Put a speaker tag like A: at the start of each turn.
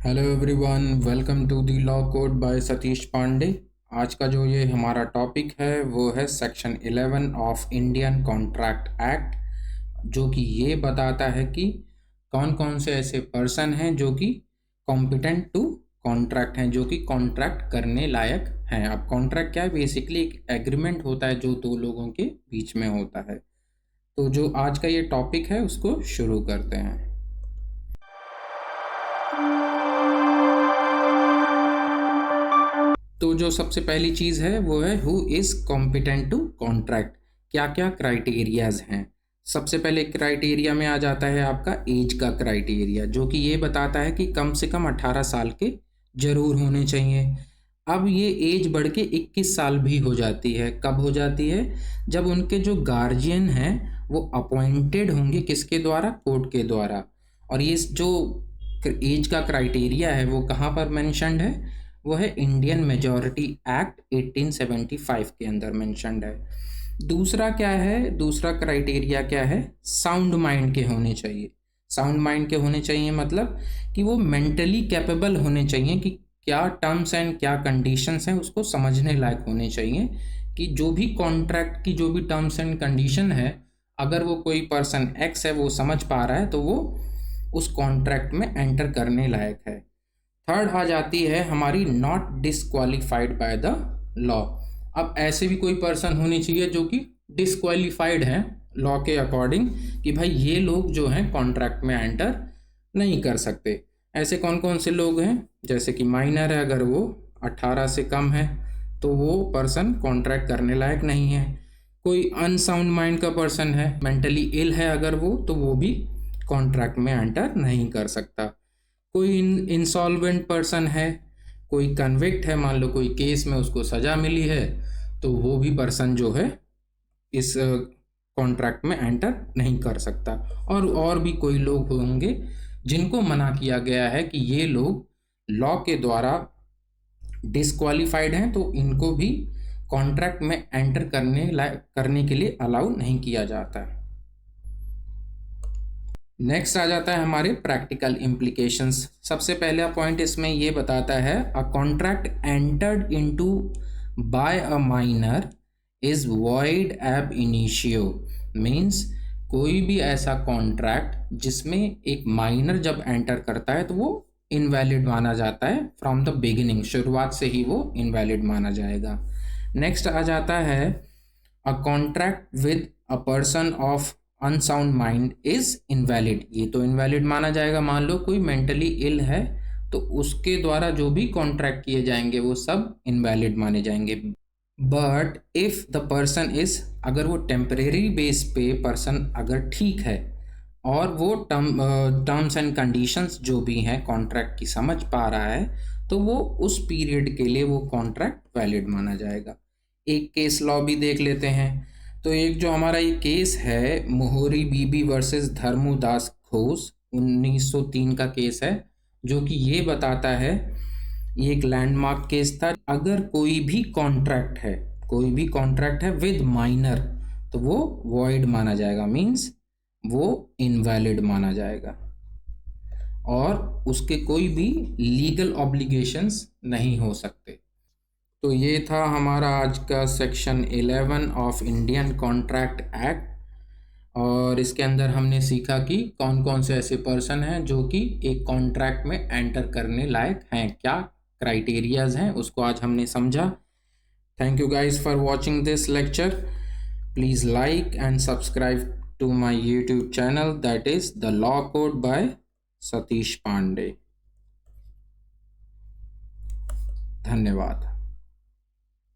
A: Hello everyone, welcome to the law code by Satish Pandey. आज का जो ये हमारा टॉपिक है वो है section 11 of Indian contract act, जो कि ये बताता है कि कौन कौन से ऐसे पर्सन हैं जो कि कॉम्पिटेंट टू कॉन्ट्रैक्ट हैं, जो कि कॉन्ट्रैक्ट करने लायक हैं। अब कॉन्ट्रैक्ट क्या है? बेसिकली एक एग्रीमेंट होता है जो दो लोगों के बीच में होता है। तो जो आज का ये टॉपिक है उसको शुरू करते हैं। तो जो सबसे पहली चीज़ है वो है who is competent to contract. क्या क्या क्राइटेरियाज हैं? सबसे पहले क्राइटेरिया में आ जाता है आपका एज का क्राइटेरिया, जो कि ये बताता है कि कम से कम 18 साल के जरूर होने चाहिए। अब ये एज बढ़ के 21 साल भी हो जाती है। कब हो जाती है? जब उनके जो गार्जियन हैं वो अपॉइंटेड होंगे, किसके द्वारा? कोर्ट के द्वारा। और ये जो एज का क्राइटेरिया है वो कहाँ पर मेंशन्ड है? वो है इंडियन मेजॉरिटी एक्ट 1875 के अंदर मेंशन्ड है। दूसरा क्या है? दूसरा क्राइटेरिया क्या है? साउंड माइंड के होने चाहिए। साउंड माइंड के होने चाहिए मतलब कि वो मेंटली कैपेबल होने चाहिए कि क्या टर्म्स एंड क्या कंडीशंस हैं उसको समझने लायक होने चाहिए, कि जो भी कॉन्ट्रैक्ट की जो भी टर्म्स एंड कंडीशन है, अगर वो कोई पर्सन एक्स है वो समझ पा रहा है तो वो उस कॉन्ट्रैक्ट में एंटर करने लायक है। थर्ड आ जाती है हमारी not disqualified by the law. अब ऐसे भी कोई पर्सन होनी चाहिए जो कि डिसक्वालीफाइड है लॉ के अकॉर्डिंग, कि भाई ये लोग जो हैं कॉन्ट्रैक्ट में एंटर नहीं कर सकते। ऐसे कौन कौन से लोग हैं? जैसे कि माइनर है, अगर वो 18 से कम है तो वो पर्सन कॉन्ट्रैक्ट करने लायक नहीं है। कोई अनसाउंड माइंड का पर्सन है, मेंटली इल है अगर वो, तो वो भी कॉन्ट्रैक्ट में एंटर नहीं कर सकता। कोई इंसॉल्वेंट पर्सन है, कोई कन्विक्ट है, मान लो कोई केस में उसको सजा मिली है, तो वो भी पर्सन जो है इस कॉन्ट्रैक्ट में एंटर नहीं कर सकता। और भी कोई लोग होंगे जिनको मना किया गया है कि ये लोग लॉ के द्वारा डिसक्वालीफाइड हैं, तो इनको भी कॉन्ट्रैक्ट में एंटर करने के लिए अलाउ नहीं किया जाता है। नेक्स्ट आ जाता है हमारे प्रैक्टिकल इम्प्लीकेशंस। सबसे पहला पॉइंट इसमें ये बताता है a contract entered into bye a minor is void एब इनिशियो। मीन्स कोई भी ऐसा कॉन्ट्रैक्ट जिसमें एक माइनर जब एंटर करता है तो वो इनवैलिड माना जाता है फ्रॉम द बिगिनिंग, शुरुआत से ही वो इनवैलिड माना जाएगा। नेक्स्ट आ जाता है a contract with a person of unsound mind is invalid. ये तो इनवैलिड माना जाएगा। मान लो कोई मेंटली इल है तो उसके द्वारा जो भी कॉन्ट्रैक्ट किए जाएंगे वो सब इनवैलिड माने जाएंगे। But if the person is, अगर वो टेम्परेरी बेस पे पर्सन अगर ठीक है और वो टर्म्स एंड कंडीशंस जो भी हैं कॉन्ट्रैक्ट की समझ पा रहा है, तो वो उस पीरियड के लिए वो कॉन्ट्रैक्ट वैलिड माना जाएगा। एक केस लॉ भी देख लेते हैं। तो एक जो हमारा ये केस है मोहरी बीबी वर्सेस धर्मदास घोष, 1903 का केस है, जो कि ये बताता है, ये एक लैंडमार्क केस था। अगर कोई भी कॉन्ट्रैक्ट है, कोई भी कॉन्ट्रैक्ट है विद माइनर, तो वो वॉइड माना जाएगा, मीन्स वो इनवैलिड माना जाएगा और उसके कोई भी लीगल ऑब्लिगेशंस नहीं हो सकते। तो ये था हमारा आज का section 11 of Indian contract act, और इसके अंदर हमने सीखा कि कौन कौन से ऐसे पर्सन हैं जो कि एक कॉन्ट्रैक्ट में एंटर करने लायक हैं, क्या क्राइटेरियाज हैं, उसको आज हमने समझा। Thank you guys for watching this lecture. Please like and subscribe to my YouTube channel, that is the law code by Satish Pandey. धन्यवाद।